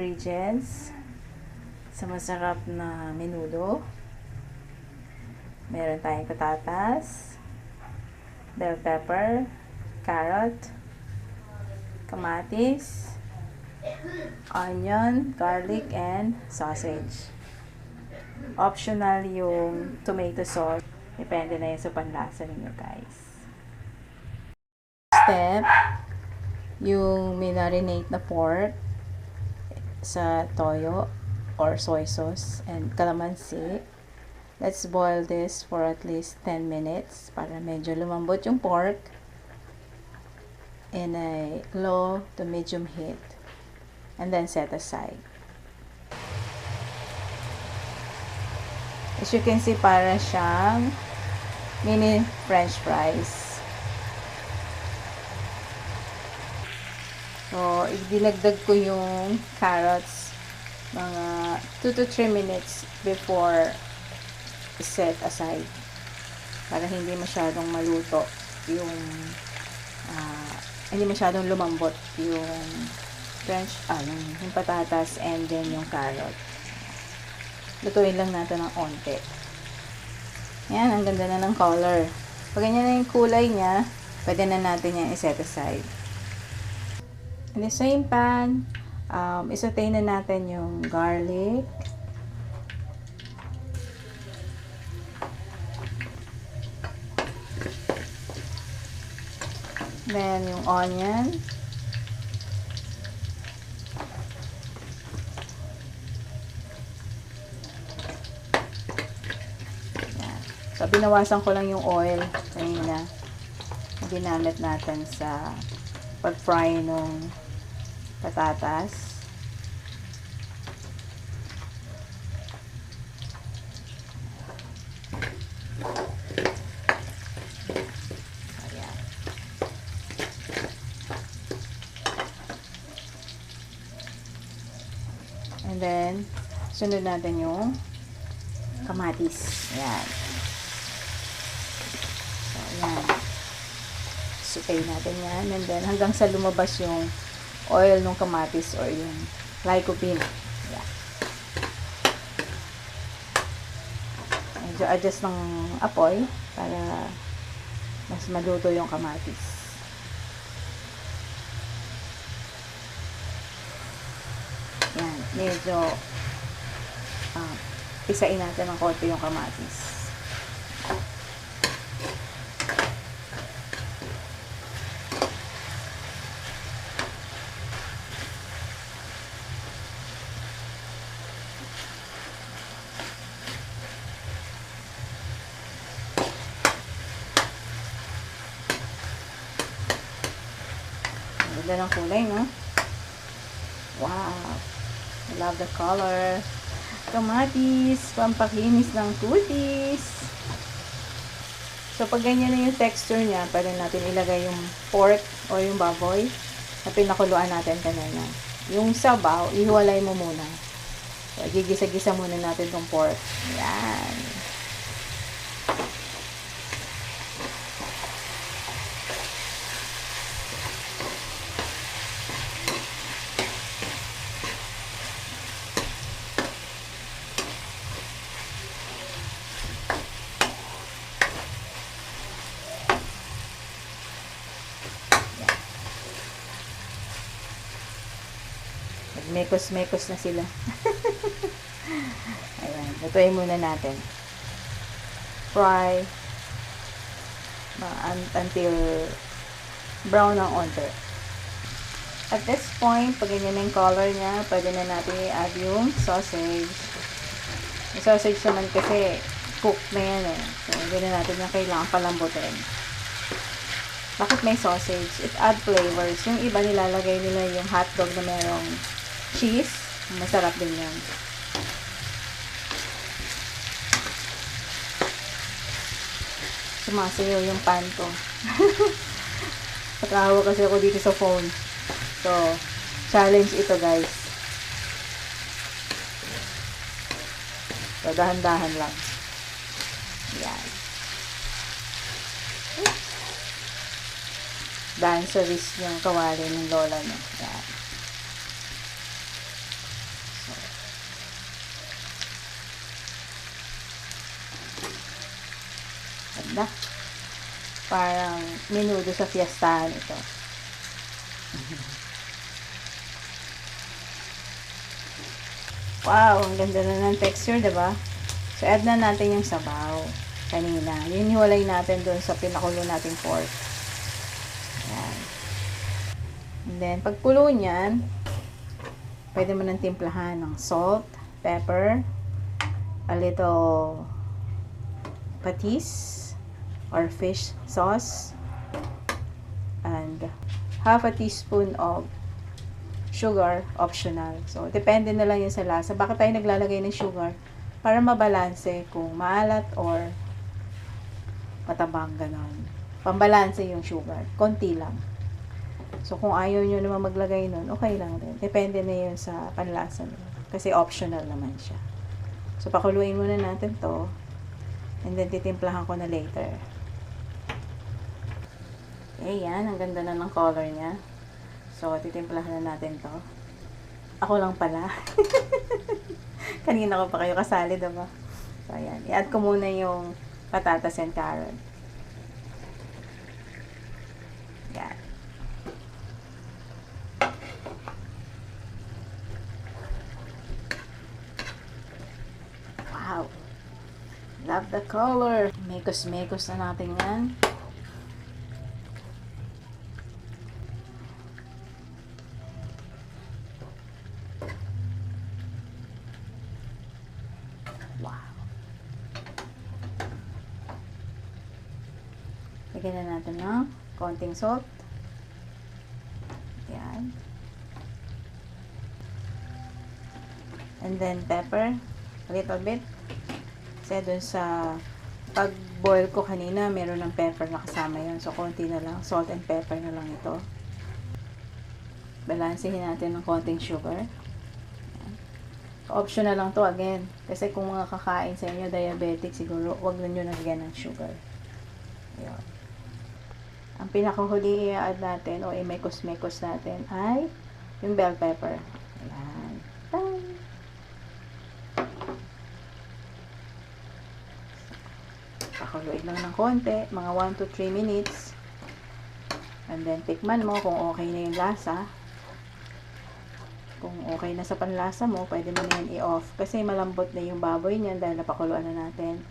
Ingredients sa masarap na menudo. Meron tayong patatas, bell pepper, carrot, kamatis, onion, garlic, and sausage. Optional yung tomato sauce. Depende na yun sa panlasa ninyo, guys. Step, yung marinate na pork sa toyo or soy sauce and calamansi. Let's boil this for at least 10 minutes para medyo lumambot yung pork in a low to medium heat, and then set aside. As you can see, para siyang mini french fries. So, idinagdag ko yung carrots mga 2 to 3 minutes before set aside para hindi masyadong maluto yung hindi masyadong lumambot yung yung patatas and then yung carrot. Lutuin lang natin ng onte. Yan, ang ganda na ng color. Pag ganyan na yung kulay niya, pwede na natin yan i-set aside. In the same pan, isautay na natin yung garlic. Then, yung onion. Yan. So, binawasan ko lang yung oil kanina na ginamit natin sa pag-fry nung patatas. Ayan. And then, sunod natin yung kamatis. Ayan. So, ayan. Sutay natin yan. And then, hanggang sa lumabas yung oil ng kamatis or yung lycopene. Yeah. Medyo adjust ng apoy para mas maluto yung kamatis. Yan. Medyo pisain natin ng konti yung kamatis. Ganda ng kulay, no? Wow! I love the color. Kamatis, pampakinis ng kutis. So, pag ganyan na yung texture niya, pwede natin ilagay yung pork o yung baboy na pinakuluan natin kanina. Yung sabaw, ihiwalay mo muna. So, gigisa-gisa muna natin tong pork. Yan. Mekos-mekos na sila. Ayan. Lutuin muna natin. Fry until brown ng onte. At this point, pag ganyan na yung color niya, pwede na natin i-add yung sausage. Yung sausage naman kasi cooked na yan eh. So, hindi na natin yung kailangan palambutin. Bakit may sausage? It add flavors. Yung iba nilalagay nila yung hotdog na merong cheese. Masarap din yan. Sumasayaw yung pan ko. Patrahawa kasi ako dito sa phone. So, challenge ito, guys. So, dahan-dahan lang. Yan. Danceries yung kawali ng lola niya. Yan. Ganda. Parang menudo sa fiestahan ito. Wow, ang ganda na ng texture, diba? So, add na natin yung sabaw. Kanina. Yun hiwalay natin doon sa pinakulo nating pork. Ayan. And then, pagkulo niyan, pwede mo nang timplahan ng salt, pepper, a little patis or fish sauce, and half a teaspoon of sugar, optional. So, depende na lang yun sa lasa. Bakit tayo naglalagay ng sugar? Para mabalanse kung maalat or matabang, ganon. Pambalanse yung sugar. Konti lang. So, kung ayaw nyo naman maglagay nun, okay lang din. Depende na yun sa panlasa nyo. Kasi optional naman siya. So, pakuluin muna natin to. And then, titimplahan ko na later. Okay, yan. Ang ganda na ng color niya. So, titimplahan na natin to. Ako lang pala. Kanina ko pa kayo kasali, diba? So, ayan. I-add ko muna yung patatas and carrot. Yan. Wow. Love the color. Mekos-mekos na natin yan. Wow. Lagyan na natin ng konting salt. Yan. And then pepper. A little bit. Kasi dun sa pag-boil ko kanina, meron ng pepper na kasama yun. So, konti na lang. Salt and pepper na lang ito. Balansehin natin ng konting sugar. Optional lang to again. Kasi kung mga kakain sa inyo, diabetic, siguro, wag na nyo lagyan ng sugar. Ayan. Ang pinakahuli i-add natin, o i-mekos-mekos natin, ay yung bell pepper. Ayan. Bye! Pakuluin lang ng konti, mga 1 to 3 minutes. And then, tikman mo kung okay na yung lasa. Kung okay na sa panlasa mo, pwede mo na yan i-off. Kasi malambot na yung baboy niyan dahil napakuluan na natin.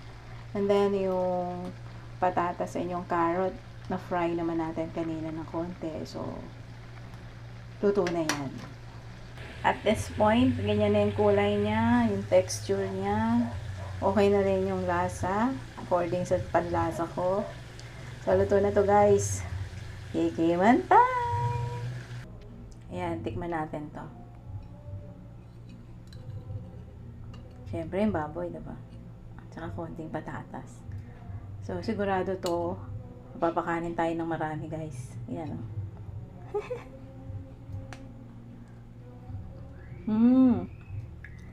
And then, yung patatas sa inyong carrot, na-fry naman natin kanina ng konti. So, luto na yan. At this point, ganyan na yung kulay niya, yung texture niya. Okay na rin yung lasa, according sa panlasa ko. So, luto na to guys. Kikiman time! Ayan, tikman natin to. Siyempre, yung baboy, diba? At saka konting patatas. So, sigurado to, mapapakanin tayo ng marami, guys. Ayan, o.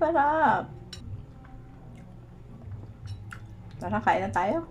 Sarap! Tara, kain na tayo.